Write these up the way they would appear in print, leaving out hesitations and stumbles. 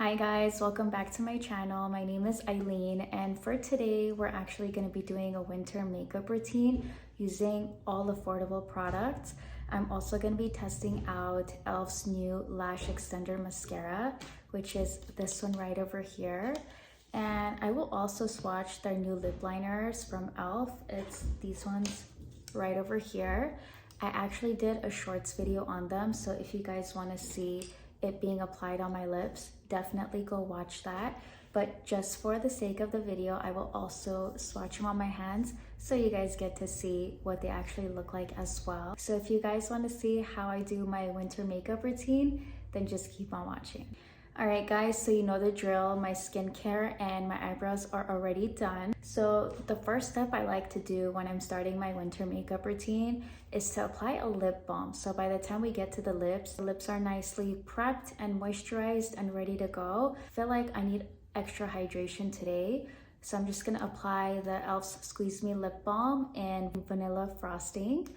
Hi guys, welcome back to my channel. My name is Eileen, and for today we're actually going to be doing a winter makeup routine using all affordable products. I'm also going to be testing out e.l.f.'s new lash extender mascara, which is this one right over here. And I will also swatch their new lip liners from e.l.f. It's these ones right over here. I actually did a shorts video on them, so if you guys want to see it being applied on my lips, definitely go watch that. But just for the sake of the video, I will also swatch them on my hands so you guys get to see what they actually look like as well. So if you guys want to see how I do my winter makeup routine, then just keep on watching. Alright guys, so you know the drill. My skincare and my eyebrows are already done. So the first step I like to do when I'm starting my winter makeup routine is to apply a lip balm. So by the time we get to the lips are nicely prepped and moisturized and ready to go. I feel like I need extra hydration today, so I'm just gonna apply the e.l.f.'s Squeeze Me Lip Balm in vanilla frosting.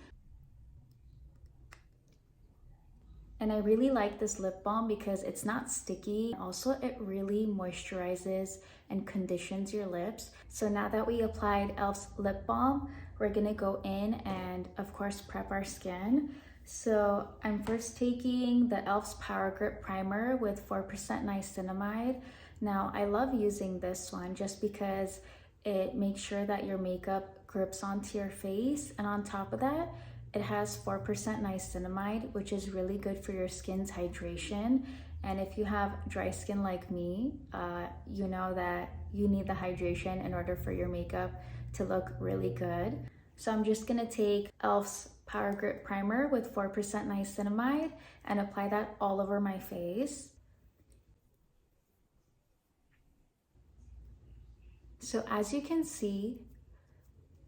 And I really like this lip balm because it's not sticky. Also, it really moisturizes and conditions your lips. So now that we applied e.l.f.'s lip balm, we're gonna go in and of course prep our skin. So I'm first taking the e.l.f.'s Power Grip Primer with 4% niacinamide. Now I love using this one just because it makes sure that your makeup grips onto your face, and on top of that, it has 4% niacinamide, which is really good for your skin's hydration. And if you have dry skin like me, you know that you need the hydration in order for your makeup to look really good. So I'm just gonna take e.l.f.'s Power Grip Primer with 4% niacinamide and apply that all over my face. So as you can see,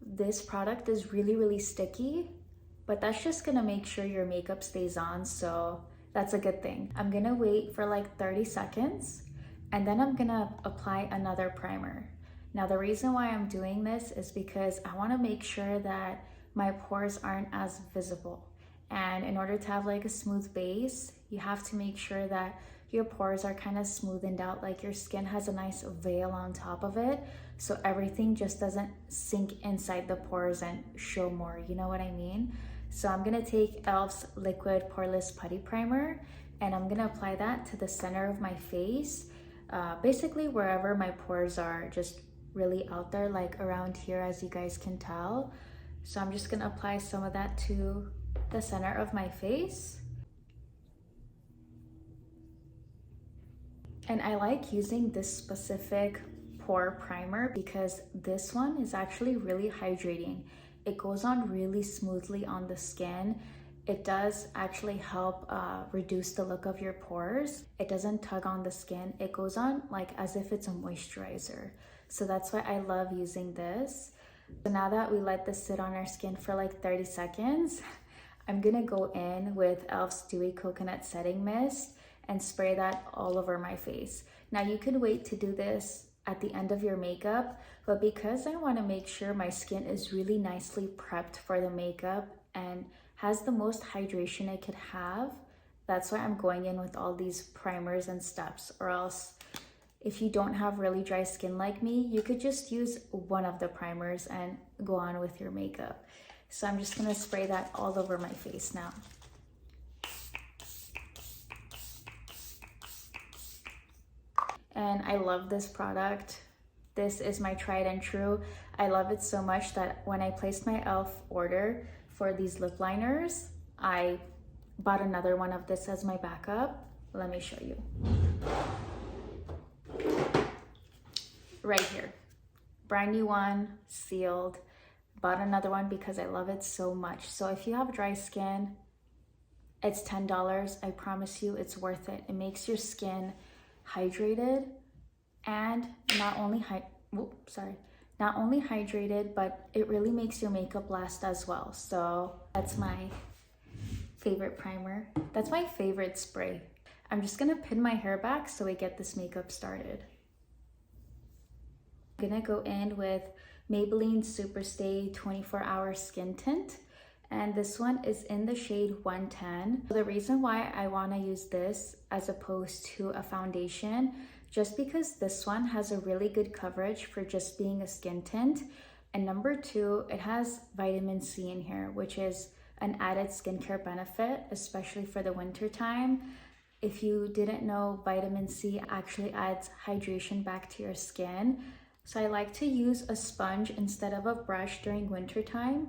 this product is really sticky, but that's just gonna make sure your makeup stays on, so that's a good thing. I'm gonna wait for like 30 seconds and then I'm gonna apply another primer. Now the reason why I'm doing this is because I wanna make sure that my pores aren't as visible. And in order to have like a smooth base, you have to make sure that your pores are kind of smoothened out, like your skin has a nice veil on top of it, so everything just doesn't sink inside the pores and show more, you know what I mean? So I'm gonna take e.l.f.'s Liquid Poreless Putty Primer and I'm gonna apply that to the center of my face, basically wherever my pores are, just really out there, like around here, as you guys can tell. So I'm just gonna apply some of that to the center of my face. And I like using this specific pore primer because this one is actually really hydrating. It goes on really smoothly on the skin. It does actually help reduce the look of your pores. It doesn't tug on the skin. It goes on like as if it's a moisturizer. So that's why I love using this. So now that we let this sit on our skin for like 30 seconds, I'm gonna go in with e.l.f.'s Dewy Coconut Setting Mist and spray that all over my face. Now you could wait to do this at the end of your makeup, but because I want to make sure my skin is really nicely prepped for the makeup and has the most hydration it could have, that's why I'm going in with all these primers and steps. Or else, if you don't have really dry skin like me, you could just use one of the primers and go on with your makeup. So I'm just gonna spray that all over my face now. And I love this product. This is my tried and true. I love it so much that when I placed my e.l.f. order for these lip liners, I bought another one of this as my backup. Let me show you. Right here. Brand new one, sealed. Bought another one because I love it so much. So if you have dry skin, it's $10. I promise you it's worth it. It makes your skin hydrated, and not only hydrated, but it really makes your makeup last as well. So that's my favorite primer. That's my favorite spray. I'm just gonna pin my hair back so we get this makeup started. I'm gonna go in with Maybelline Superstay 24-Hour Skin Tint, and this one is in the shade 110. The reason why I want to use this as opposed to a foundation, just because this one has a really good coverage for just being a skin tint, and number two, it has vitamin C in here, which is an added skincare benefit, especially for the winter time. If you didn't know, vitamin C actually adds hydration back to your skin. So I like to use a sponge instead of a brush during winter time,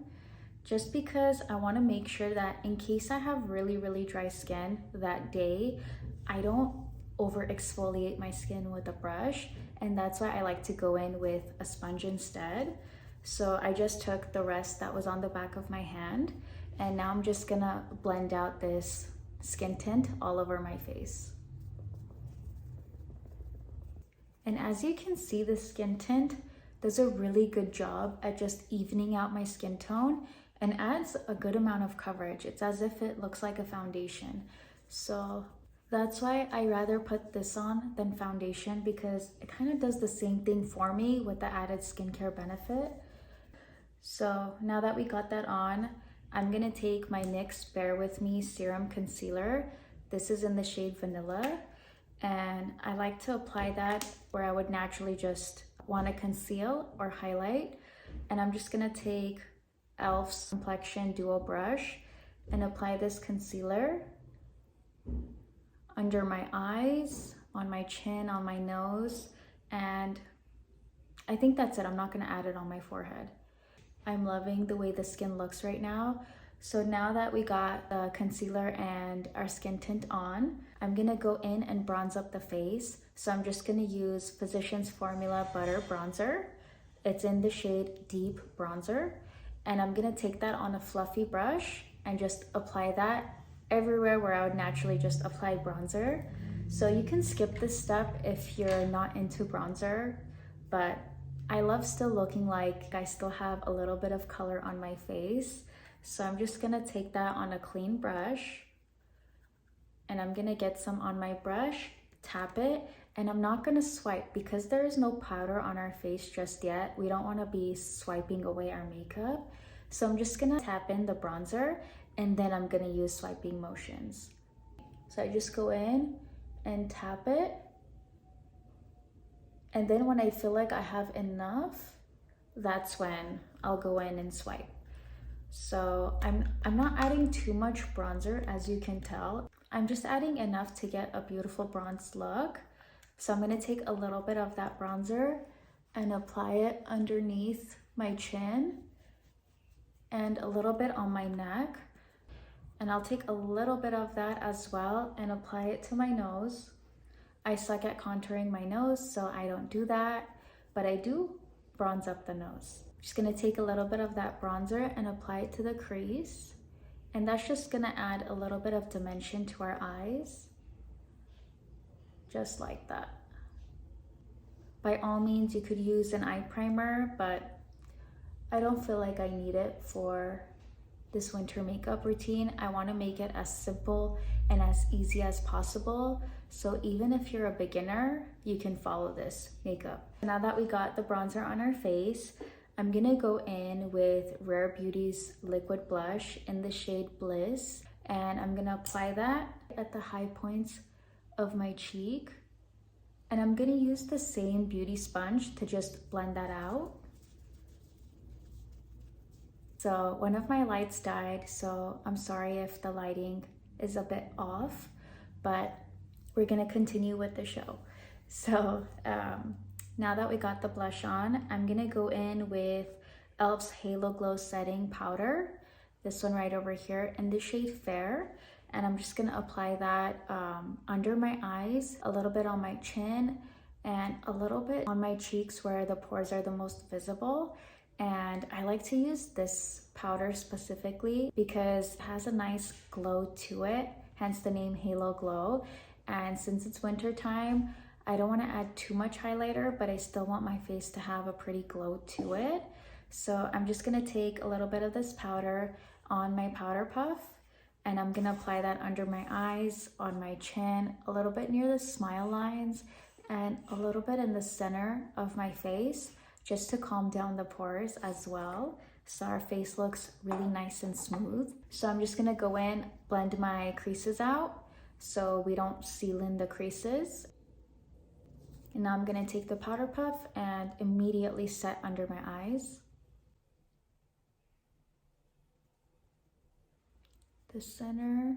just because I want to make sure that in case I have really dry skin that day, I don't over exfoliate my skin with a brush, and that's why I like to go in with a sponge instead. So I just took the rest that was on the back of my hand, and now I'm just gonna blend out this skin tint all over my face. And as you can see, the skin tint does a really good job at just evening out my skin tone and adds a good amount of coverage. It's as if it looks like a foundation. So that's why I rather put this on than foundation, because it kind of does the same thing for me with the added skincare benefit. So now that we got that on, I'm gonna take my NYX Bare With Me Serum Concealer. This is in the shade Vanilla, and I like to apply that where I would naturally just wanna conceal or highlight. And I'm just gonna take e.l.f.'s Complexion Duo Brush and apply this concealer under my eyes, on my chin, on my nose, and I think that's it. I'm not gonna add it on my forehead. I'm loving the way the skin looks right now. So now that we got the concealer and our skin tint on, I'm gonna go in and bronze up the face. So I'm just gonna use Physicians Formula Butter Bronzer. It's in the shade Deep Bronzer. And I'm gonna take that on a fluffy brush and just apply that everywhere where I would naturally just apply bronzer. So you can skip this step if you're not into bronzer, but I love still looking like I still have a little bit of color on my face. So I'm just gonna take that on a clean brush, and I'm gonna get some on my brush, tap it, and I'm not gonna swipe because there is no powder on our face just yet. We don't wanna be swiping away our makeup. So I'm just gonna tap in the bronzer, and then I'm gonna use swiping motions. So I just go in and tap it. And then when I feel like I have enough, that's when I'll go in and swipe. So I'm not adding too much bronzer, as you can tell. I'm just adding enough to get a beautiful bronzed look. So I'm gonna take a little bit of that bronzer and apply it underneath my chin and a little bit on my neck. And I'll take a little bit of that as well and apply it to my nose. I suck at contouring my nose, so I don't do that, but I do bronze up the nose. I'm just gonna take a little bit of that bronzer and apply it to the crease. And that's just gonna add a little bit of dimension to our eyes. Just like that. By all means, you could use an eye primer, but I don't feel like I need it for this winter makeup routine. I want to make it as simple and as easy as possible. So even if you're a beginner, you can follow this makeup. Now that we got the bronzer on our face, I'm gonna go in with Rare Beauty's liquid blush in the shade Bliss, and I'm gonna apply that at the high points of my cheek. And I'm gonna use the same beauty sponge to just blend that out. So one of my lights died, so I'm sorry if the lighting is a bit off, but we're gonna continue with the show. So now that we got the blush on, I'm gonna go in with e.l.f.'s Halo Glow Setting Powder, this one right over here in the shade Fair. And I'm just gonna apply that under my eyes, a little bit on my chin, and a little bit on my cheeks where the pores are the most visible. And I like to use this powder specifically because it has a nice glow to it, hence the name Halo Glow. And since it's winter time, I don't want to add too much highlighter, but I still want my face to have a pretty glow to it. So I'm just gonna take a little bit of this powder on my powder puff, and I'm gonna apply that under my eyes, on my chin, a little bit near the smile lines, and a little bit in the center of my face, just to calm down the pores as well. so our face looks really nice and smooth. So I'm just gonna go in, blend my creases out so we don't seal in the creases. And now I'm gonna take the powder puff and immediately set under my eyes. The center.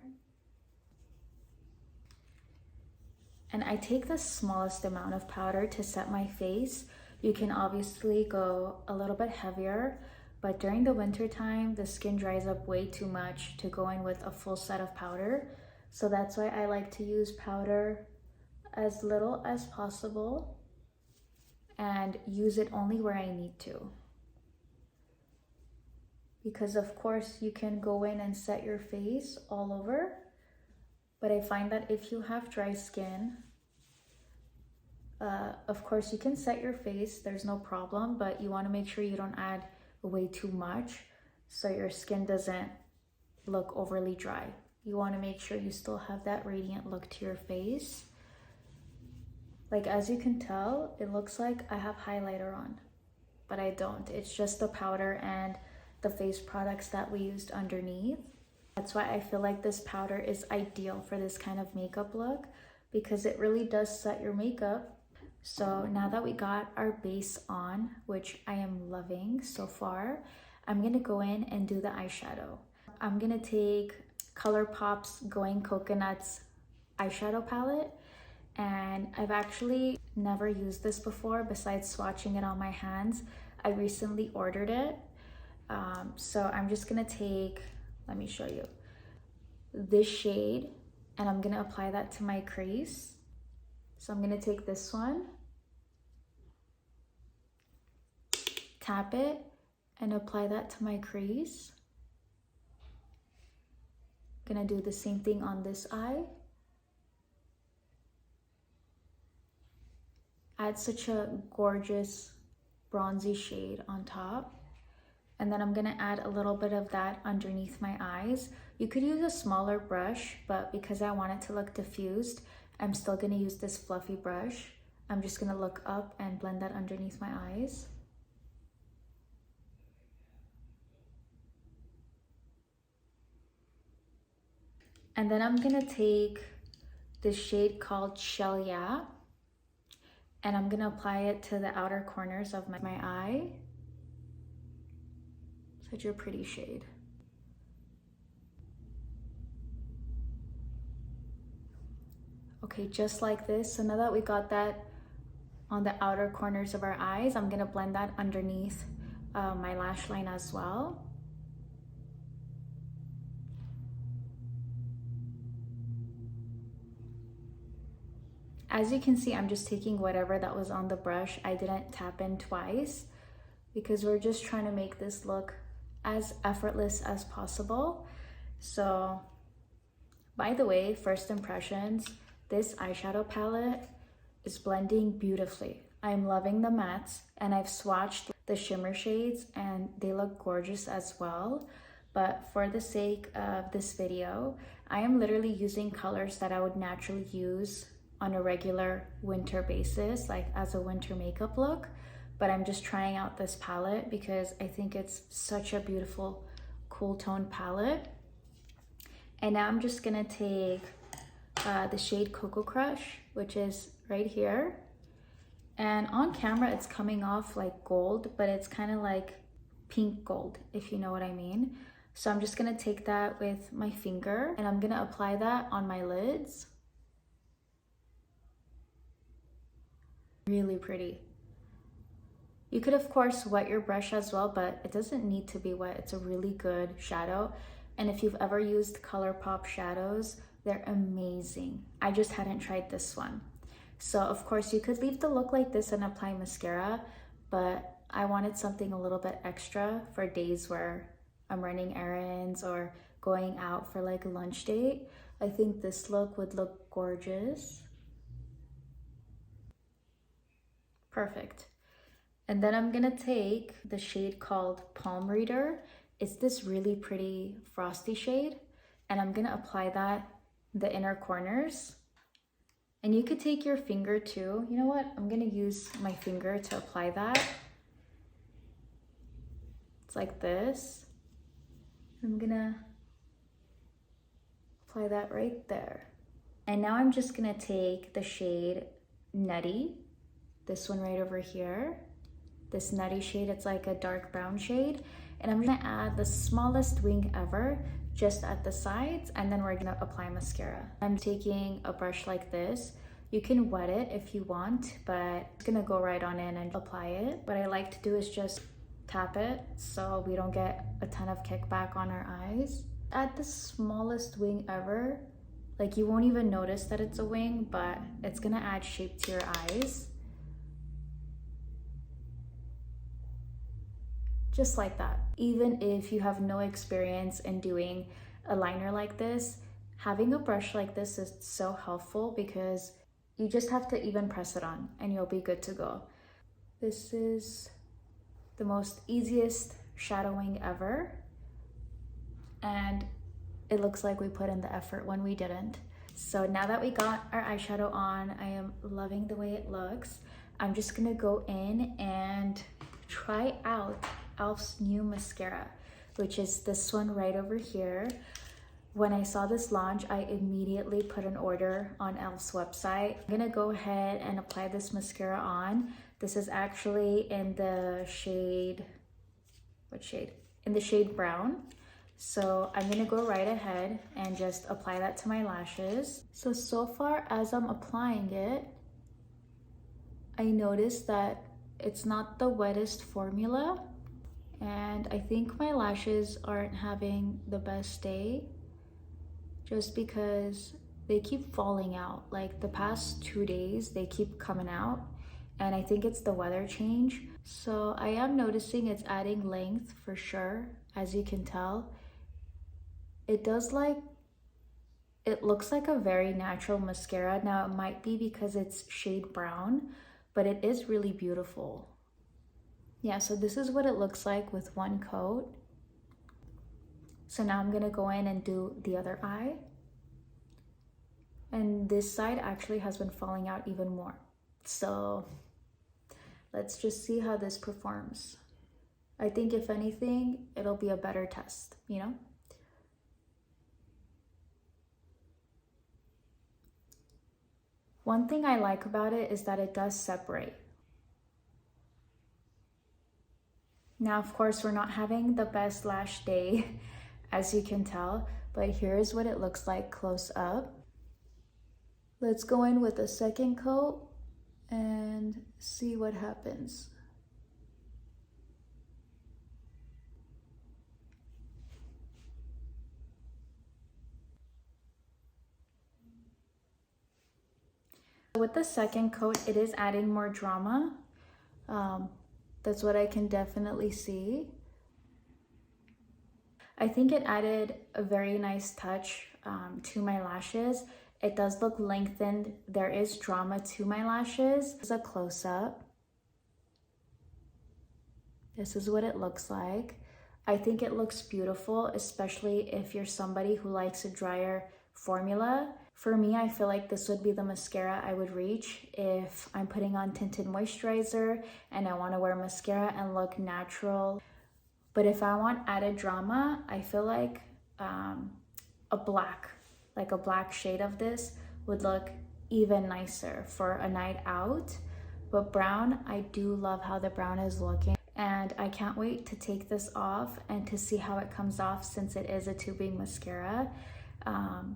And I take the smallest amount of powder to set my face. You can obviously go a little bit heavier, but during the winter time, the skin dries up way too much to go in with a full set of powder. So that's why I like to use powder as little as possible and use it only where I need to. Because of course you can go in and set your face all over, but I find that if you have dry skin, of course you can set your face, there's no problem, but you want to make sure you don't add way too much so your skin doesn't look overly dry. You want to make sure you still have that radiant look to your face. Like, as you can tell, it looks like I have highlighter on, but I don't. It's just the powder and the face products that we used underneath. That's why I feel like this powder is ideal for this kind of makeup look, because it really does set your makeup. So now that we got our base on, which I am loving so far, I'm gonna go in and do the eyeshadow. I'm gonna take ColourPop's Going Coconuts eyeshadow palette, and I've actually never used this before besides swatching it on my hands. I recently ordered it. So I'm just gonna take, let me show you, this shade, and I'm gonna apply that to my crease. So I'm gonna take this one, tap it, and apply that to my crease. Gonna do the same thing on this eye. Add such a gorgeous bronzy shade on top. And then I'm gonna add a little bit of that underneath my eyes. You could use a smaller brush, but because I want it to look diffused, I'm still gonna use this fluffy brush. I'm just gonna look up and blend that underneath my eyes. And then I'm gonna take this shade called Shell Yeah, and I'm gonna apply it to the outer corners of my eye. Such a pretty shade. Okay, just like this. So now that we got that on the outer corners of our eyes, I'm gonna blend that underneath my lash line as well. As you can see, I'm just taking whatever that was on the brush. I didn't tap in twice because we're just trying to make this look as effortless as possible. So, by the way, first impressions, this eyeshadow palette is blending beautifully. I'm loving the mattes, and I've swatched the shimmer shades and they look gorgeous as well. But for the sake of this video, I am literally using colors that I would naturally use on a regular winter basis, like as a winter makeup look. But I'm just trying out this palette because I think it's such a beautiful cool tone palette. And now I'm just gonna take the shade Cocoa Crush, which is right here. And on camera, it's coming off like gold, but it's kind of like pink gold, if you know what I mean. So I'm just gonna take that with my finger and I'm gonna apply that on my lids. Really pretty. You could of course wet your brush as well, but it doesn't need to be wet. It's a really good shadow. And if you've ever used ColourPop shadows, they're amazing. I just hadn't tried this one. So of course you could leave the look like this and apply mascara, but I wanted something a little bit extra for days where I'm running errands or going out for like a lunch date. I think this look would look gorgeous. Perfect. And then I'm gonna take the shade called Palm Reader. It's this really pretty frosty shade, and I'm gonna apply that in the inner corners. And you could take your finger too. You know what? I'm gonna use my finger to apply that. It's like this. I'm gonna apply that right there. And now I'm just gonna take the shade Nutty, this one right over here. This Nutty shade, it's like a dark brown shade. And I'm gonna add the smallest wing ever, just at the sides, and then we're gonna apply mascara. I'm taking a brush like this. You can wet it if you want, but I'm gonna go right on in and apply it. What I like to do is just tap it so we don't get a ton of kickback on our eyes. Add the smallest wing ever. Like, you won't even notice that it's a wing, but it's gonna add shape to your eyes. Just like that. Even if you have no experience in doing a liner like this, having a brush like this is so helpful because you just have to even press it on and you'll be good to go. This is the most easiest shadowing ever. And it looks like we put in the effort when we didn't. So now that we got our eyeshadow on, I am loving the way it looks. I'm just gonna go in and try out e.l.f.'s new mascara, which is this one right over here. When I saw this launch, I immediately put an order on e.l.f.'s website. I'm gonna go ahead and apply this mascara on. This is actually in the shade, what shade? In the shade brown. So I'm gonna go right ahead and just apply that to my lashes. So far as I'm applying it, I noticed that it's not the wettest formula, and I think my lashes aren't having the best day just because they keep falling out. Like the past 2 days, they keep coming out, and I think it's the weather change. So I am noticing it's adding length for sure, as you can tell. It looks like a very natural mascara. Now it might be because it's shade brown, but it is really beautiful. Yeah, so this is what it looks like with one coat. So now I'm gonna go in and do the other eye. And this side actually has been falling out even more. So let's just see how this performs. I think if anything, it'll be a better test, you know? One thing I like about it is that it does separate. Now, of course, we're not having the best lash day, as you can tell, but here's what it looks like close up. Let's go in with a second coat and see what happens. With the second coat, it is adding more drama. That's what I can definitely see. I think it added a very nice touch to my lashes. It does look lengthened. There is drama to my lashes. This is a close-up. This is what it looks like. I think it looks beautiful, especially if you're somebody who likes a drier formula. For me, I feel like this would be the mascara I would reach if I'm putting on tinted moisturizer and I want to wear mascara and look natural. But if I want added drama, I feel like a black shade of this would look even nicer for a night out. But brown, I do love how the brown is looking. And I can't wait to take this off and to see how it comes off since it is a tubing mascara.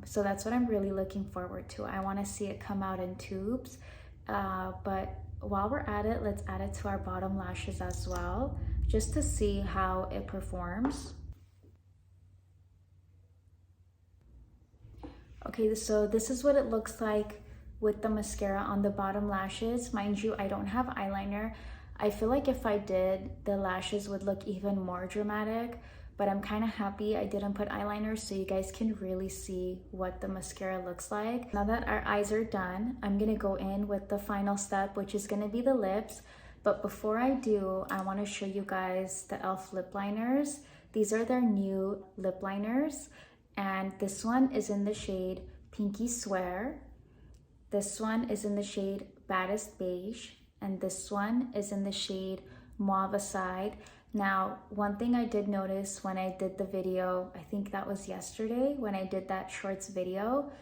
So that's what I'm really looking forward to. I want to see it come out in tubes. But while we're at it, let's add it to our bottom lashes as well, just to see how it performs. Okay, so this is what it looks like with the mascara on the bottom lashes. Mind you, I don't have eyeliner. I feel like if I did, the lashes would look even more dramatic, but I'm kind of happy I didn't put eyeliner so you guys can really see what the mascara looks like. Now that our eyes are done, I'm gonna go in with the final step, which is gonna be the lips. But before I do, I wanna show you guys the e.l.f. lip liners. These are their new lip liners, and this one is in the shade Pinky Swear. This one is in the shade Baddest Beige, and this one is in the shade Mauve Side. Now, one thing I did notice when I did the video, I think that was yesterday when I did that shorts video,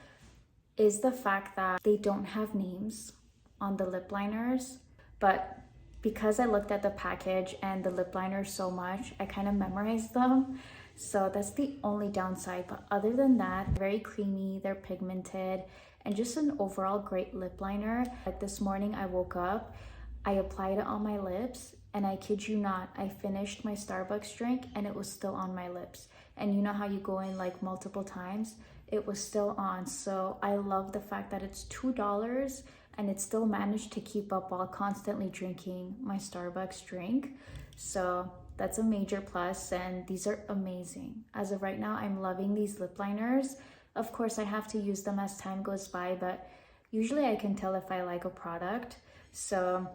is the fact that they don't have names on the lip liners. But because I looked at the package and the lip liners so much, I kind of memorized them. So that's the only downside. But other than that, very creamy, they're pigmented, and just an overall great lip liner. Like this morning I woke up, I applied it on my lips, and I kid you not, I finished my Starbucks drink and it was still on my lips. And you know how you go in like multiple times? It was still on. So I love the fact that it's $2 and it still managed to keep up while constantly drinking my Starbucks drink. So that's a major plus, and these are amazing. As of right now, I'm loving these lip liners. Of course, I have to use them as time goes by, but usually I can tell if I like a product. So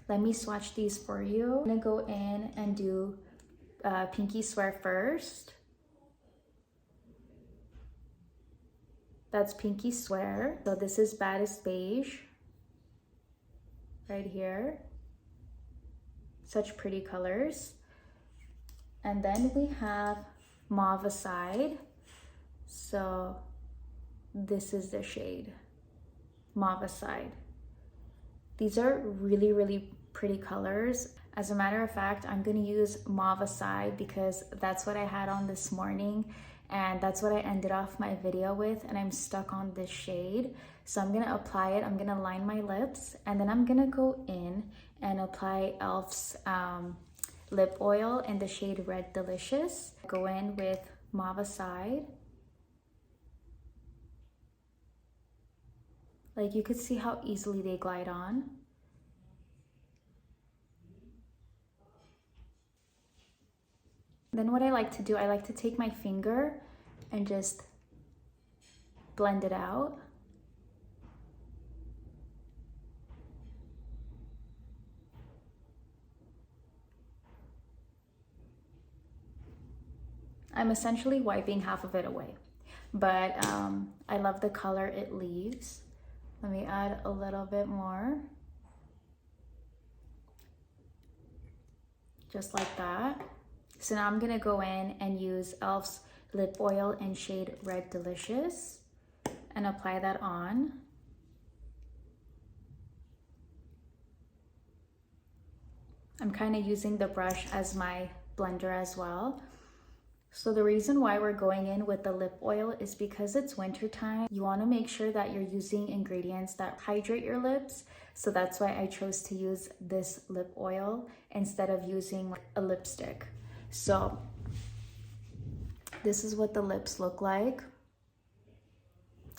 let me swatch these for you. I'm gonna go in and do Pinky Swear first. That's Pinky Swear. So this is Baddest Beige right here. Such pretty colors. And then we have Mauve Side. So this is the shade, Mauve Side. These are really, really pretty colors. As a matter of fact, I'm gonna use Mauve Side because that's what I had on this morning, and that's what I ended off my video with, and I'm stuck on this shade. So I'm gonna apply it, I'm gonna line my lips, and then I'm gonna go in and apply e.l.f.'s lip oil in the shade Red Delicious. Go in with Mauve Side. Like, you could see how easily they glide on. Then what I like to do, I like to take my finger and just blend it out. I'm essentially wiping half of it away, but I love the color it leaves. Let me add a little bit more. Just like that. So now I'm gonna go in and use e.l.f.'s lip oil in shade Red Delicious and apply that on. I'm kind of using the brush as my blender as well. So the reason why we're going in with the lip oil is because it's winter time. You want to make sure that you're using ingredients that hydrate your lips. So that's why I chose to use this lip oil instead of using a lipstick. So this is what the lips look like.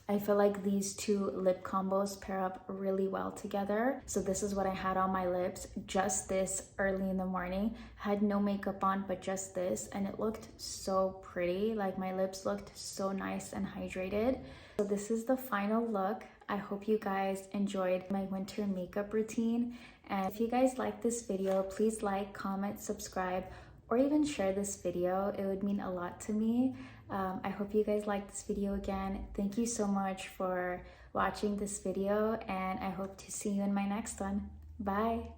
I feel like these two lip combos pair up really well together. So this is what I had on my lips, just this early in the morning. I had no makeup on, but just this, and it looked so pretty. Like, my lips looked so nice and hydrated. So this is the final look. I hope you guys enjoyed my winter makeup routine. And if you guys like this video, please like, comment, subscribe, or even share this video. It would mean a lot to me. I hope you guys like this video again. Thank you so much for watching this video, and I hope to see you in my next one. Bye.